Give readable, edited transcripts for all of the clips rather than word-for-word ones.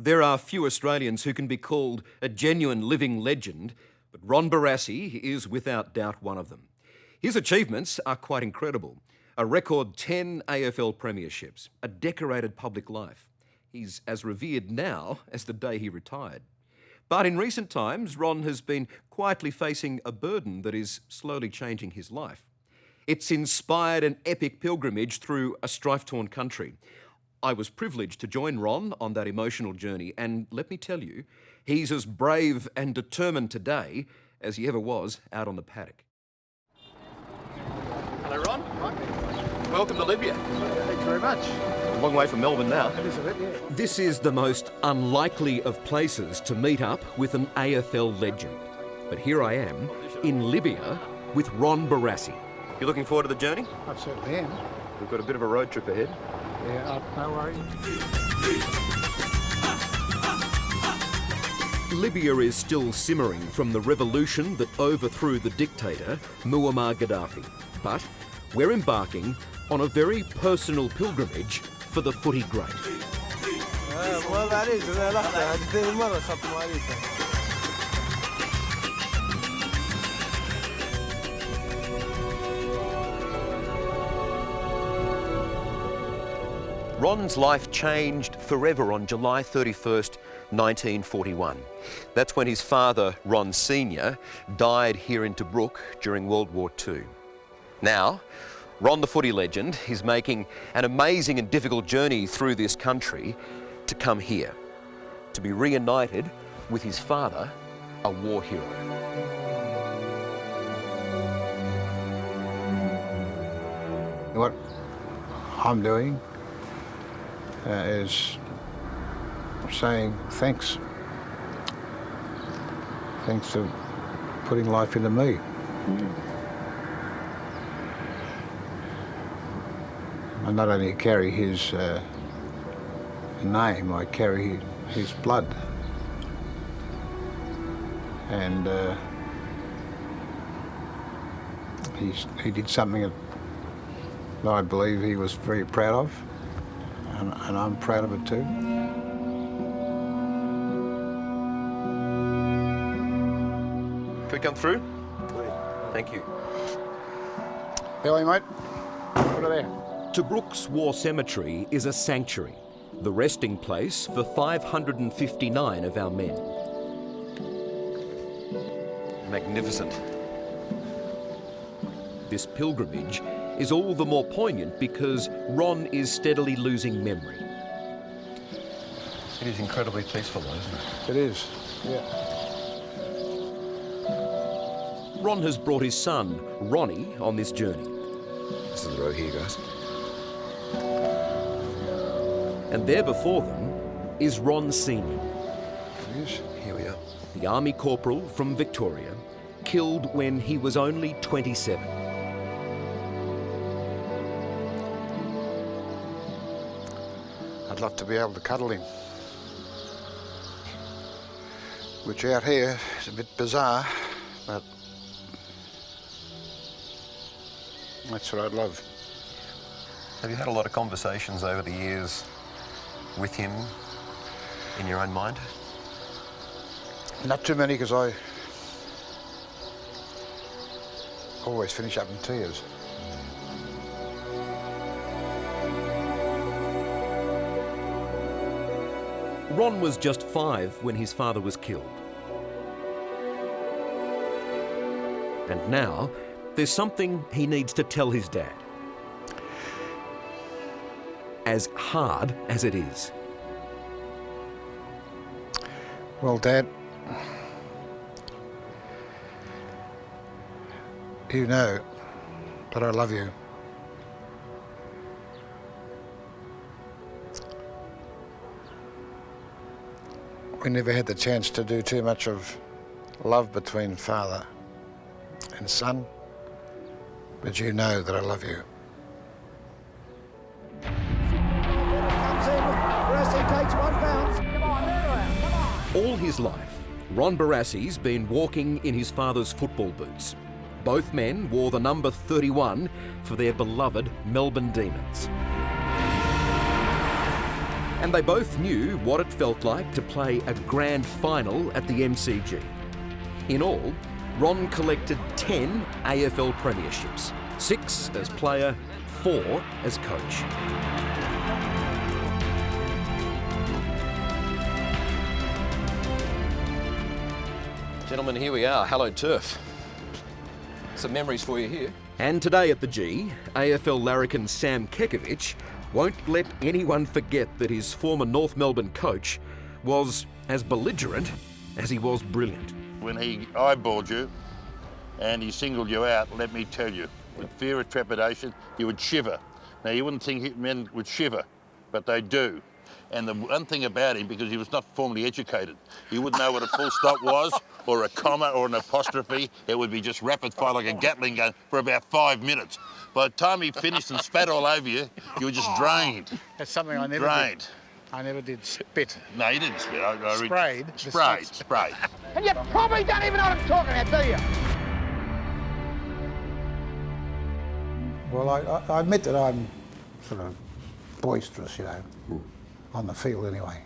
There are few Australians who can be called a genuine living legend, but Ron Barassi is without doubt one of them. His achievements are quite incredible. A record 10 AFL premierships, a decorated public life. He's as revered now as the day he retired. But in recent times, Ron has been quietly facing a burden that is slowly changing his life. It's inspired an epic pilgrimage through a strife-torn country. I was privileged to join Ron on that emotional journey, and let me tell you, he's as brave and determined today as he ever was out on the paddock. Hello, Ron. Hi. Welcome to Libya. Thanks very much. A long way from Melbourne now. It is a bit, yeah. This is the most unlikely of places to meet up with an AFL legend. But here I am, in Libya, with Ron Barassi. You looking forward to the journey? I certainly am. We've got a bit of a road trip ahead. Yeah, no worries. Libya is still simmering from the revolution that overthrew the dictator, Muammar Gaddafi. But we're embarking on a very personal pilgrimage for the footy great. Ron's life changed forever on July 31st, 1941. That's when his father, Ron Sr., died here in Tobruk during World War II. Now, Ron the footy legend is making an amazing and difficult journey through this country to come here, to be reunited with his father, a war hero. What I'm doing is saying thanks. Thanks for putting life into me. I not only carry his name, I carry his blood. And he did something that I believe he was very proud of, and I'm proud of it too. Can we come through? Thank you. How are you, mate? Put it there. Tobruk's war cemetery is a sanctuary, the resting place for 559 of our men. Magnificent. This pilgrimage is all the more poignant because Ron is steadily losing memory. It is incredibly peaceful, though, isn't it? It is, yeah. Ron has brought his son, Ronnie, on this journey. This is the road here, guys. And there before them is Ron Sr. It is. Here we are. The Army Corporal from Victoria, killed when he was only 27. I'd love to be able to cuddle him. Which out here is a bit bizarre, but that's what I'd love. Have you had a lot of conversations over the years with him in your own mind? Not too many, because I always finish up in tears. Ron was just 5 when his father was killed. And now, there's something he needs to tell his dad. As hard as it is. Well, Dad, you know that I love you. We never had the chance to do too much of love between father and son, but you know that I love you. All his life, Ron Barassi's been walking in his father's football boots. Both men wore the number 31 for their beloved Melbourne Demons. And they both knew what it felt like to play a grand final at the MCG. In all, Ron collected 10 AFL premierships, 6 as player, 4 as coach. Gentlemen, here we are. Hello, Turf. Some memories for you here. And today at the G, AFL larrikin Sam Kekovich won't let anyone forget that his former North Melbourne coach was as belligerent as he was brilliant. When he eyeballed you and he singled you out, let me tell you, with fear of trepidation, you would shiver. Now, you wouldn't think men would shiver, but they do. And the one thing about him, because he was not formally educated, he wouldn't know what a full stop was, or a comma, or an apostrophe. It would be just rapid fire like a Gatling gun for about 5 minutes. By the time he finished and spat all over you, you were just drained. That's something I never Drained. did. I never did spit. No, you didn't spit. Sprayed. Sprayed. And you probably don't even know what I'm talking about, do you? Well, I admit that I'm sort of boisterous, you know, on the field anyway.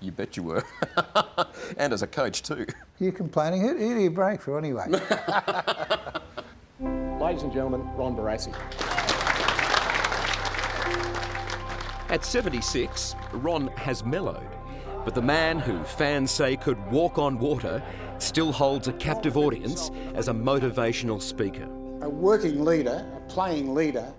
You bet you were. And as a coach too. You complaining? Who do you break for anyway? Ladies and gentlemen, Ron Barassi. At 76, Ron has mellowed, but the man who fans say could walk on water still holds a captive audience as a motivational speaker. A working leader, a playing leader,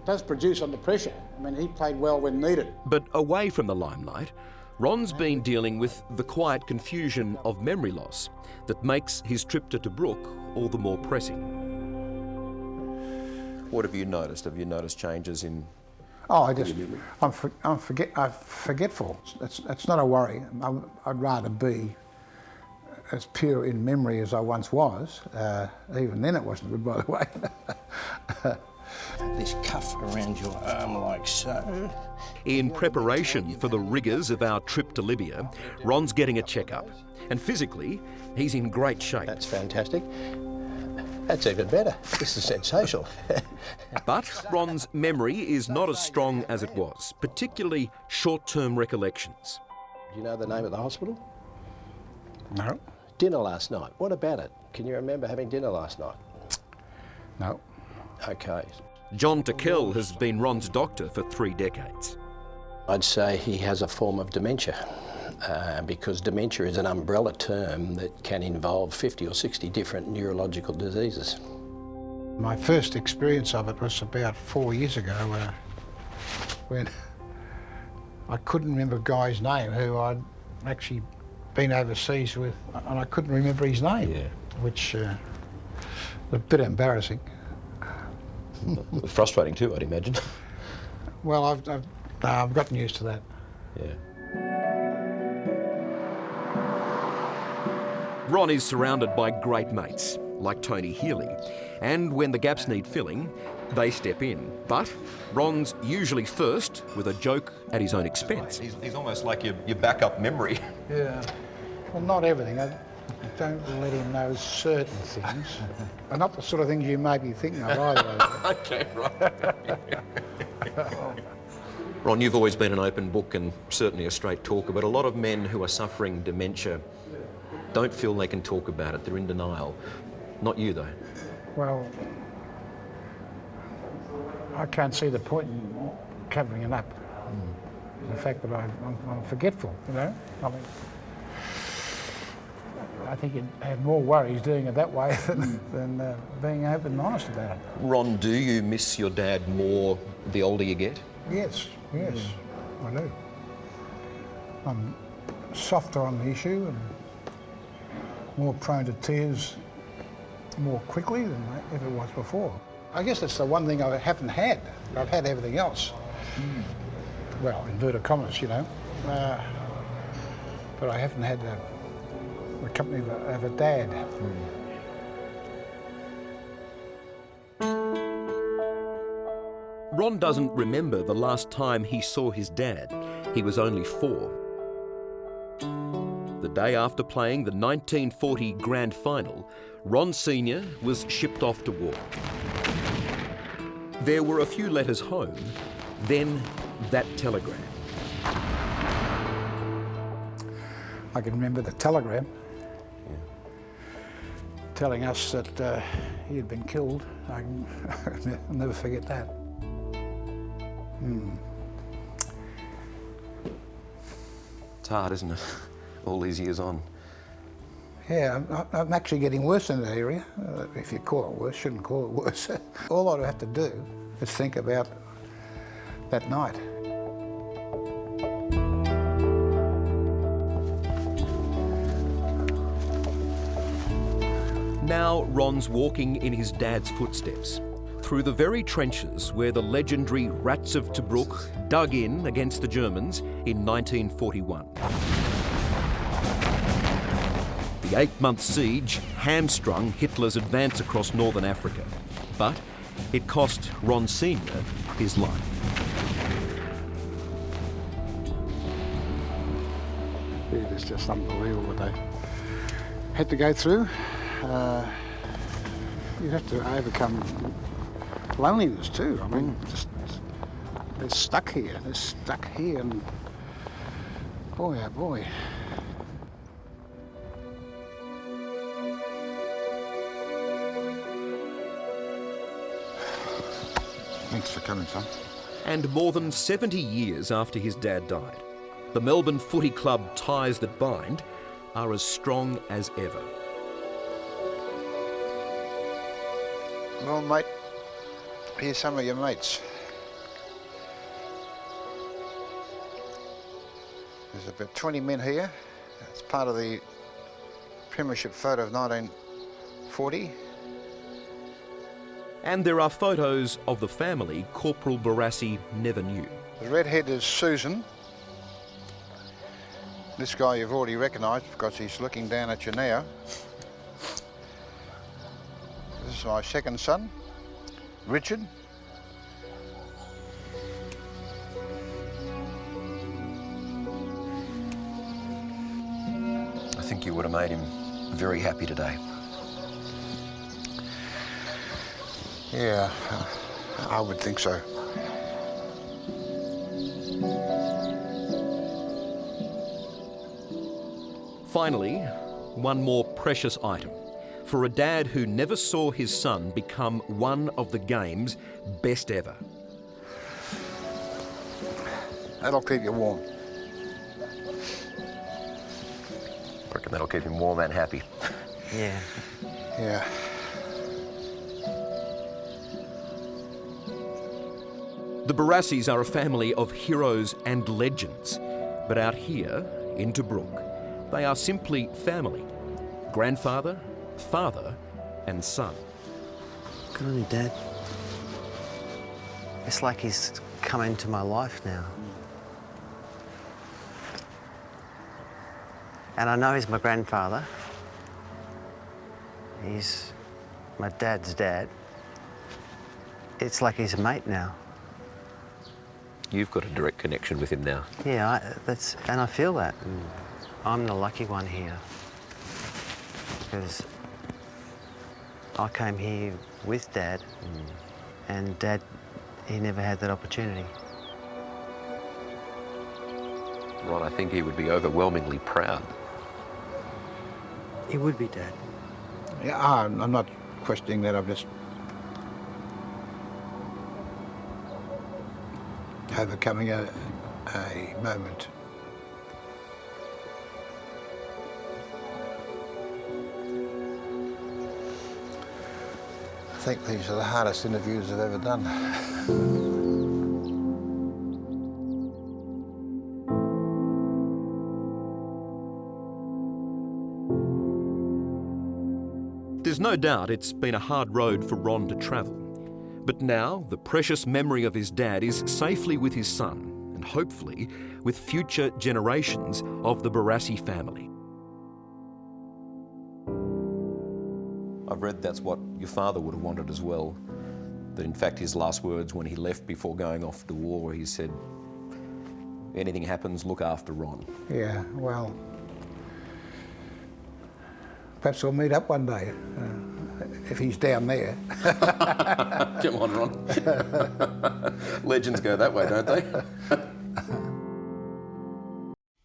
does produce under pressure. I mean, he played well when needed. But away from the limelight, Ron's been dealing with the quiet confusion of memory loss that makes his trip to Tobruk all the more pressing. What have you noticed? Have you noticed changes in... Oh, I'm forgetful. It's not a worry. I'd rather be as pure in memory as I once was. Even then it wasn't good, by the way. This cuff around your arm like so. In preparation for the rigours of our trip to Libya, Ron's getting a checkup. And physically, he's in great shape. That's fantastic. That's even better. This is sensational. But Ron's memory is not as strong as it was, particularly short-term recollections. Do you know the name of the hospital? No. Dinner last night. What about it? Can you remember having dinner last night? No. Okay. John Tickell has been Ron's doctor for 3 decades. I'd say he has a form of dementia. Because dementia is an umbrella term that can involve 50 or 60 different neurological diseases. My first experience of it was about 4 years ago when I couldn't remember a guy's name who I'd actually been overseas with, and I couldn't remember his name, which was a bit embarrassing. Frustrating too, I'd imagine. Well, I've gotten used to that. Yeah. Ron is surrounded by great mates, like Tony Healy, and when the gaps need filling, they step in. But Ron's usually first with a joke at his own expense. He's almost like your backup memory. Yeah. Well, not everything. I don't let him know certain things. And not the sort of things you may be thinking of either. Okay, right. Ron, you've always been an open book and certainly a straight talker, but a lot of men who are suffering dementia don't feel they can talk about it. They're in denial. Not you, though. Well, I can't see the point in covering it up. The fact that I'm forgetful, you know. I mean, I think you'd have more worries doing it that way than being open and honest about it. Ron, do you miss your dad more the older you get? Yes, I do. I'm softer on the issue and more prone to tears more quickly than I ever was before. I guess that's the one thing I haven't had. I've had everything else. Well, inverted commas, you know. But I haven't had the company of a dad. Ron doesn't remember the last time he saw his dad. He was only 4. The day after playing the 1940 Grand Final, Ron Sr. was shipped off to war. There were a few letters home, then that telegram. I can remember the telegram telling us that he had been killed. I'll never forget that. It's hard, isn't it? All these years on. Yeah, I'm actually getting worse in that area. If you call it worse, shouldn't call it worse. All I have to do is think about that night. Now Ron's walking in his dad's footsteps, through the very trenches where the legendary Rats of Tobruk dug in against the Germans in 1941. The 8-month siege hamstrung Hitler's advance across northern Africa, but it cost Ron Sr. his life. It is just unbelievable what they had to go through. You have to overcome loneliness too. I mean, just they're stuck here. They're stuck here, and boy, oh boy. Thanks for coming, son. And more than 70 years after his dad died, the Melbourne Footy Club ties that bind are as strong as ever. Well, mate, here's some of your mates. There's about 20 men here. It's part of the premiership photo of 1940. And there are photos of the family Corporal Barassi never knew. The redhead is Susan. This guy you've already recognised because he's looking down at you now. This is my second son, Richard. I think you would have made him very happy today. Yeah, I would think so. Finally, one more precious item for a dad who never saw his son become one of the game's best ever. That'll keep you warm. I reckon that'll keep him warm and happy. Yeah. Yeah. The Barassis are a family of heroes and legends, but out here in Tobruk, they are simply family. Grandfather, father and son. Good on you, Dad. It's like he's come into my life now. And I know he's my grandfather. He's my dad's dad. It's like he's a mate now. You've got a direct connection with him now. Yeah, and I feel that. And I'm the lucky one here. Because I came here with Dad, and Dad, he never had that opportunity. Ron, I think he would be overwhelmingly proud. He would be, Dad. Yeah, I'm not questioning that. I'm just overcoming a moment. I think these are the hardest interviews I've ever done. There's no doubt it's been a hard road for Ron to travel. But now the precious memory of his dad is safely with his son and hopefully with future generations of the Barassi family. I've read that's what your father would have wanted as well. That in fact his last words when he left before going off to war, he said, anything happens, look after Ron. Yeah, well, perhaps we'll meet up one day, if he's down there. Come on, Ron. Legends go that way, don't they?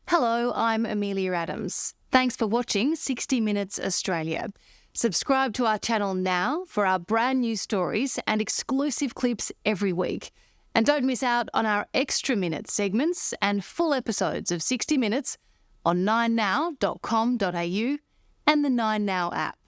Hello, I'm I'm Amelia Adams. Thanks for watching 60 Minutes Australia. Subscribe to our channel now for our brand new stories and exclusive clips every week. And don't miss out on our extra minute segments and full episodes of 60 Minutes on 9now.com.au and the 9Now app.